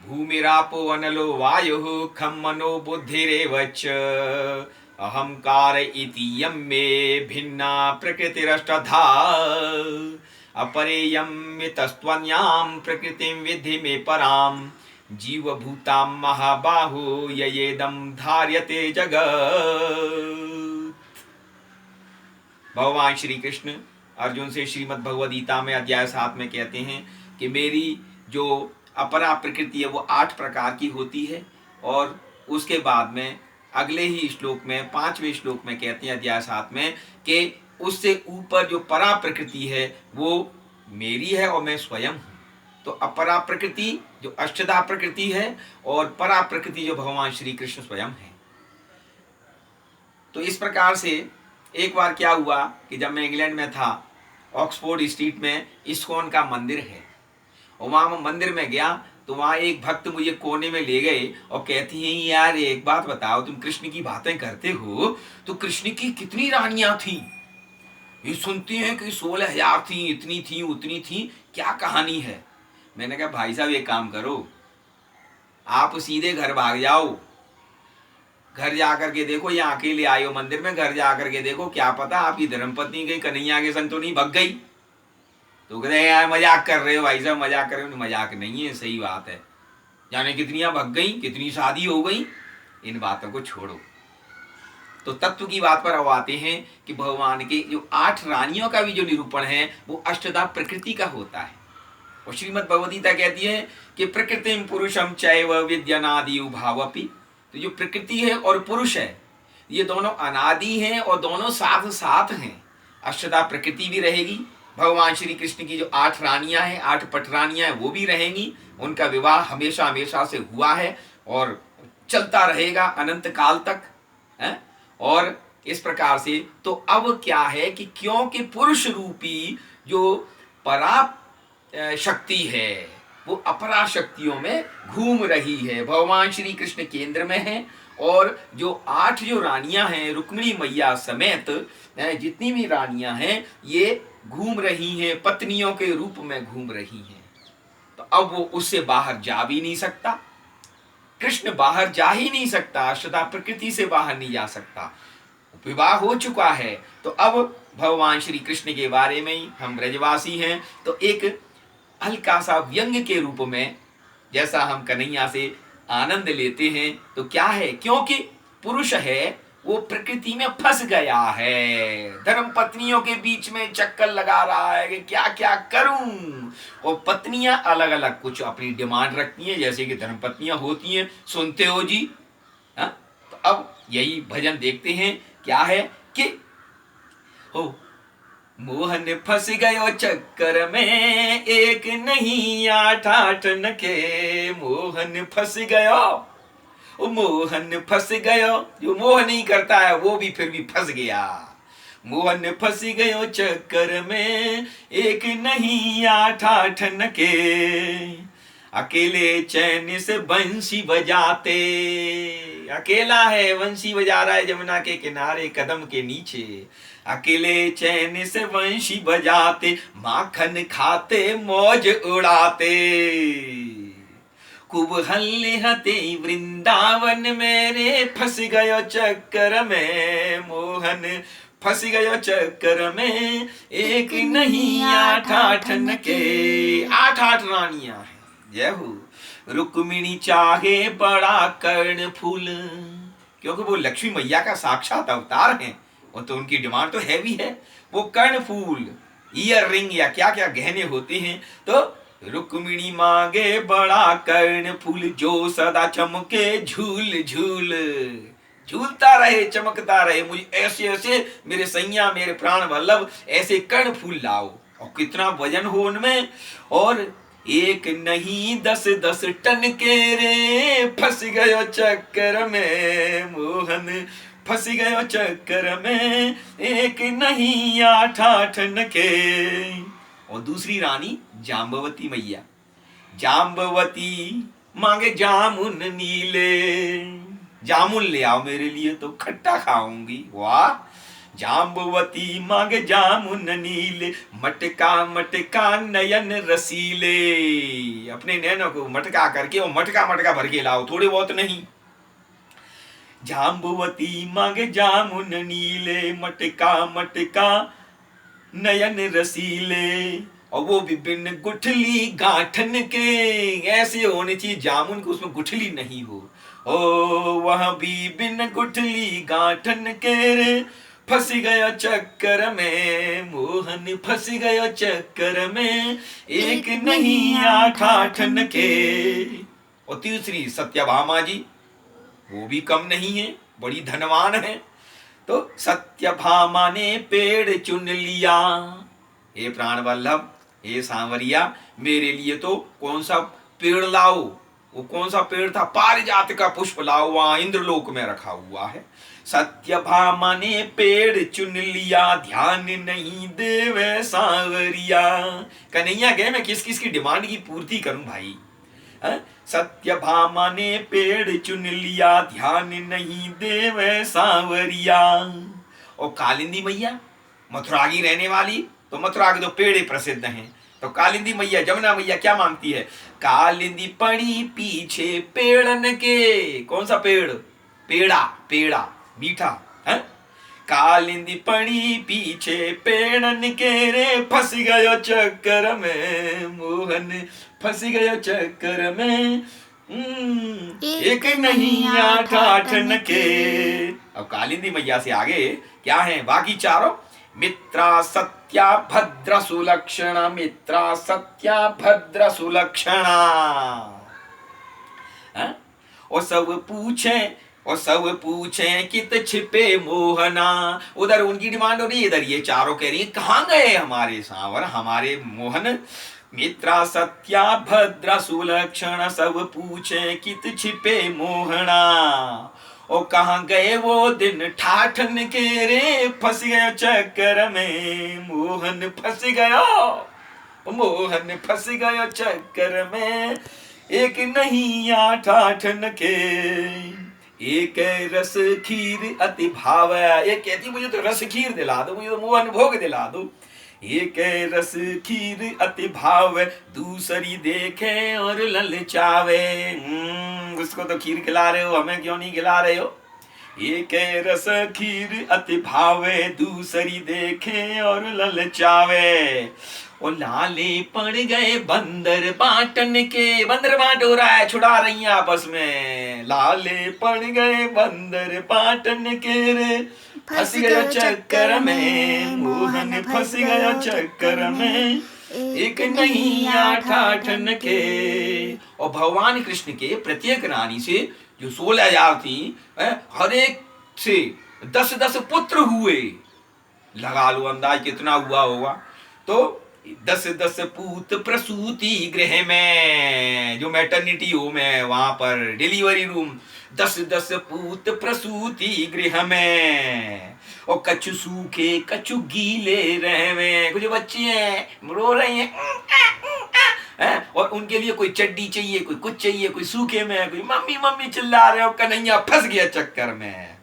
भूमिरापो अनलो वायुः खं मनो बुद्धिरेव च अहंकार इति यं मे भिन्ना प्रकृतिरष्टधा अपरेयमितस्त्वन्यां प्रकृतिं विद्धि मे परां जीवभूतां महाबाहो ययेदं धार्यते जगत्। भगवान श्री कृष्ण अर्जुन से श्रीमद् भगवद गीता में अध्याय 7 में कहते हैं कि मेरी जो अपरा प्रकृति है वो 8 प्रकार की होती है, और उसके बाद में अगले ही श्लोक में 5वें श्लोक में कहते हैं अध्याय 7 में कि उससे ऊपर जो परा प्रकृति है वो मेरी है और मैं स्वयं हूँ। तो अपरा प्रकृति जो अष्टधा प्रकृति है और परा प्रकृति जो भगवान श्री कृष्ण स्वयं है। तो इस प्रकार से एक बार क्या हुआ कि जब मैं इंग्लैंड में था, ऑक्सफोर्ड स्ट्रीट में इस्कॉन का मंदिर है, और वहाँ मैं मंदिर में गया तो वहाँ एक भक्त मुझे कोने में ले गए और कहती हैं यार एक बात बताओ, तुम कृष्ण की बातें करते हो तो कृष्ण की कितनी रानियां थी? ये सुनते हैं कि 16,000 थी, इतनी थी उतनी थी, क्या कहानी है? मैंने कहा भाई साहब एक काम करो, आप सीधे घर भाग जाओ, घर जाकर के देखो, यहाँ अकेले आए हो मंदिर में, घर जाकर के देखो, क्या पता आपकी धर्मपत्नी गई कन्हैया के संग तो नहीं भग गई। तो कहते हैं यार मजाक कर रहे हो भाई साहब, मजाक कर रहे हो। मजाक नहीं है, सही बात है। जाने कितनियां भग गई, कितनी शादी हो गई, इन बातों को छोड़ो। तो तत्व की बात पर अब आते हैं कि भगवान के जो 8 रानियों का भी जो निरूपण है वो अष्टधा प्रकृति का होता है। और श्रीमद् भगवद गीता कहती है कि प्रकृतिम पुरुषम चैव विद्यनादि उभावपि। तो जो प्रकृति है और पुरुष है ये दोनों अनादि हैं और दोनों साथ साथ हैं। अष्टधा प्रकृति भी रहेगी, भगवान श्री कृष्ण की जो 8 रानियां हैं, 8 पटरानियां हैं वो भी रहेंगी। उनका विवाह हमेशा हमेशा से हुआ है और चलता रहेगा अनंत काल तक है। और इस प्रकार से तो अब क्या है कि क्योंकि पुरुष रूपी जो परा शक्ति है वो अपरा शक्तियों में घूम रही है, भगवान श्री कृष्ण केंद्र में है, और जो 8 जो रानियां हैं रुक्मिणी मैया समेत जितनी भी रानियां हैं ये घूम रही हैं, पत्नियों के रूप में घूम रही हैं। तो अब वो उससे बाहर जा भी नहीं सकता, कृष्ण बाहर जा ही नहीं सकता, अष्टधा प्रकृति से बाहर नहीं जा सकता, विवाह हो चुका है। तो अब भगवान श्री कृष्ण के बारे में ही हम ब्रजवासी हैं तो एक हल्का सा व्यंग के रूप में जैसा हम कन्हैया से आनंद लेते हैं, तो क्या है, क्योंकि पुरुष है वो प्रकृति में फंस गया है, धर्म पत्नियों के बीच में चक्कर लगा रहा है कि क्या क्या करूं। और पत्नियां अलग अलग कुछ अपनी डिमांड रखती हैं, जैसे कि धर्म पत्नियां होती हैं, सुनते हो जी। हा? तो अब यही भजन देखते हैं, क्या है कि हो मोहन फंस गयो चक्कर में, एक नहीं 8 न के, मोहन फंस गयो, मोहन फंस गयो, जो मोह नहीं करता है वो भी फिर भी फंस गया। मोहन फंस गयो चक्कर में, एक नहीं 8 न के, अकेले चैन से बंसी बजाते, अकेला है बंसी बजा रहा है जमुना के किनारे कदम के नीचे, अकेले चैन से बंसी बजाते, माखन खाते मौज उड़ाते, खूब हल्ले हते वृंदावन मेरे, फंस गयो चक्कर में, मोहन फंस गयो चक्कर में, एक नहीं 8 न के, 8 रानियां हैं। जय हो। रुक्मिणी चाहे बड़ा कर्ण फूल, क्योंकि वो लक्ष्मी मैया का साक्षात अवतार हैं, और तो उनकी डिमांड तो हैवी है, वो कर्ण फूल, ईयर रिंग या क्या क्या गहने होते हैं। तो रुक्मिणी मांगे बड़ा कर्ण फूल, जो सदा चमके झूल झूल, झूलता रहे चमकता रहे, मुझे ऐसे ऐसे मेरे सैया मेरे प्राण वल्लभ ऐसे कर्ण फूल लाओ। और कितना वजन हो उनमें, और एक नहीं 10-10 टन के रे, फंस गयो चक्कर में, मोहन फंस गयो चक्कर में, एक नहीं 8 न के। और दूसरी रानी जाम्बवती मैया, जाम्बवती मांगे जामुन नीले, जामुन ले आओ मेरे लिए तो खट्टा खाऊंगी। वाह। जाम्बुवती मांगे जामुन नीले, मटका मटका नयन रसीले। अपने नैनों को मटका करके और मटका मटका भर के लाओ, थोड़े बहुत नहीं। जाम्बुवती मांगे जामुन नीले, मटका मटका नयन रसीले। और वो भी बिन गुठली गांठन के, ऐसे होने चाहिए जामुन को उसमें गुठली नहीं हो। ओ वह भी बिन गुठली गांठन के रे, फंस गया चक्कर में मोहन, फंस गया चक्कर में, एक नहीं आठ आठन के। और तीसरी सत्यभामा जी, वो भी कम नहीं है, बड़ी धनवान है। तो सत्यभामा ने पेड़ चुन लिया। हे प्राण वल्लभ, हे सांवरिया, मेरे लिए तो कौन सा पेड़ लाओ। वो कौन सा पेड़ था? पारिजात का पुष्प लाओ, वहां इंद्रलोक में रखा हुआ है। सत्यभामा ने पेड़ चुन लिया, ध्यान नहीं देवे सांवरिया। कन्हैया गए, मैं किस किस की डिमांड की पूर्ति करूं भाई। सत्यभामा ने पेड़ चुन लिया, ध्यान नहीं देवे सांवरिया। और कालिंदी मैया मथुरा की रहने वाली, तो मथुरा के तो पेड़ प्रसिद्ध हैं। तो कालिंदी मैया, जमुना मैया क्या मांगती है? कालिंदी पड़ी पीछे पेड़न के। कौन सा पेड़? पेड़ा, पेड़ा मीठा है। कालिंदी पड़ी पीछे पेड़न के रे, फंस गयो चक्कर में मोहन, फंस गयो चक्कर में, एक नहीं आठ आठन के। अब कालिंदी मैया से आगे क्या है बाकी चारों? मित्रा सत्या भद्र सुलक्षणा, मित्रा सत्या भद्र सुलक्षणा। और सब पूछे कित छिपे मोहना। उधर उनकी डिमांड हो रही है, इधर ये चारों कह रही है कहाँ गए हमारे सांवर, हमारे मोहन। मित्रा सत्या भद्र सुलक्षण, सब पूछे कित छिपे मोहना। ओ कहाँ गए वो दिन ठाठन के रे, फंस गया चक्कर में मोहन, फंस गया मोहन, फंस गया चक्कर में, एक नहीं आठ आठन के। एक रस खीर अति भाव, एक कहती मुझे तो रस खीर दिला दो, मुझे तो मोहन भोग दिला दो। एक रस खीर अति भाव, दूसरी देखे और ललचावे। उसको तो खीर खिला रहे हो, हमें क्यों नहीं खिला रहे हो? एक रस खीर अति भावे, दूसरी देखे और ललचावे। और लाले पड़ गए बंदर बांटन के। बंदर बांट हो रहा है, छुड़ा रही हैं आपस में। लाले पड़ गए बंदर बांटन के रे, फंस गया चक्कर में मोहन, फंस गया चक्कर में, एक नहीं आठ आठन के। और भगवान कृष्ण के प्रत्येक रानी से जो 16,000 थी, हर एक से 10-10 पुत्र हुए। लगा लो अंदाज कितना हुआ होगा। तो 10-10 पूत प्रसूति गृह में, जो मैटरनिटी होम है वहां पर डिलीवरी रूम, 10-10 पूत प्रसूति गृह में। और कछु सूखे कछु गीले रहे, कुछ बच्चे हैं रो रही हैं, और उनके लिए कोई चड्डी चाहिए, कोई कुछ चाहिए, कोई सूखे में, कोई मम्मी मम्मी चिल्ला रहे हो। कन्हैया फंस गया चक्कर में।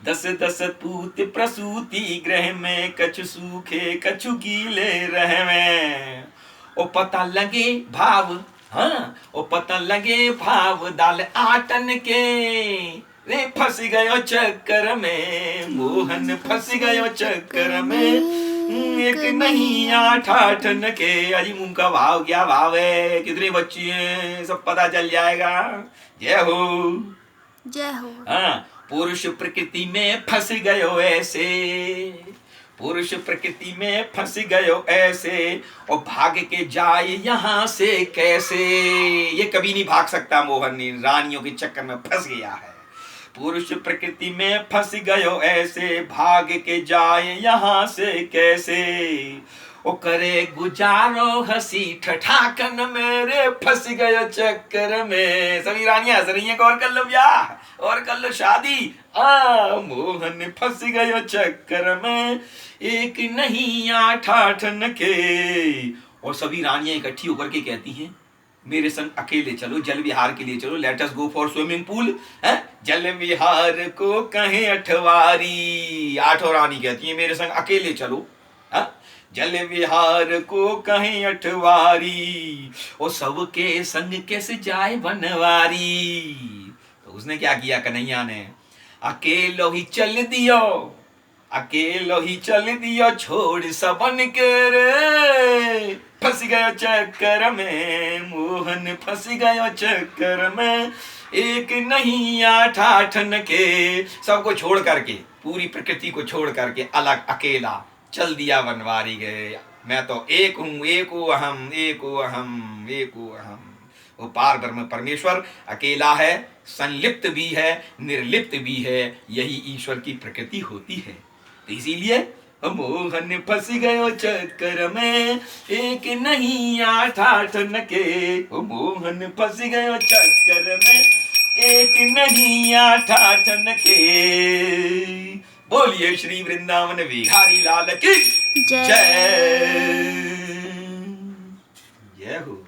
10-10 पूत प्रसूति गृह में, कछु सूखे कछु गीले रहवे। ओ पता लगे भाव, हाँ ओ पता लगे भाव, दाल आटन के रे, फंस गयो चक्कर में मोहन, फंस गयो चक्कर में, एक नहीं आठ आठन के। अजी मुंह का भाव क्या भाव है, कितने बच्चे हैं, सब पता चल जाएगा। जय हो, जय हो। हाँ, पुरुष प्रकृति में फंस गयो ऐसे, पुरुष प्रकृति में फंस गयो ऐसे, और भाग के जाए यहाँ से कैसे। ये कभी नहीं भाग सकता मोहन, रानियों के चक्कर में फंस गया है। पुरुष प्रकृति में फंस गयो ऐसे, भाग के जाए यहाँ से कैसे। ओ करे गुजारो हंसी ठठाकन मेरे, फंस गयो चक्कर में। सभी रानियां हंस रही हैं, और कर लो ब्याह, और कर लो शादी। मोहन फंस गयो चक्कर में, एक नहीं आठ आठन के। और सभी रानियां इकट्ठी होकर के कहती हैं, मेरे संग अकेले चलो, जल विहार के लिए चलो, let us go for swimming pool. है जल विहार को कहें अठवारी, आठों रानी कहती है मेरे संग अकेले चलो। है जल विहार को कहें अठवारी, ओ सबके संग कैसे जाए बनवारी। तो उसने क्या किया कन्हैया ने, अकेलो ही चल दियो, अकेलो ही चल दियो छोड़ सबन के रे, फंस गयो चक्कर में मोहन, फंस गयो चक्कर में, एक नहीं आठ आठन के। सबको छोड़ करके, पूरी प्रकृति को छोड़ करके अलग अकेला चल दिया बनवारी गए। मैं तो एक हूँ, एको अहम, एको अहम, एको अहम। वो पार ब्रह्म परमेश्वर अकेला है, संलिप्त भी है, निर्लिप्त भी है, यही ईश्वर की प्रकृति होती है। तो इसीलिए मोहन फंस गयो चक्कर में, एक नहीं आठ आठन के। मोहन फंस गयो चक्कर में, एक नहीं आठ आठन के। बोलिए श्री वृंदावन बिहारी लाल की जय। जय। जय हो।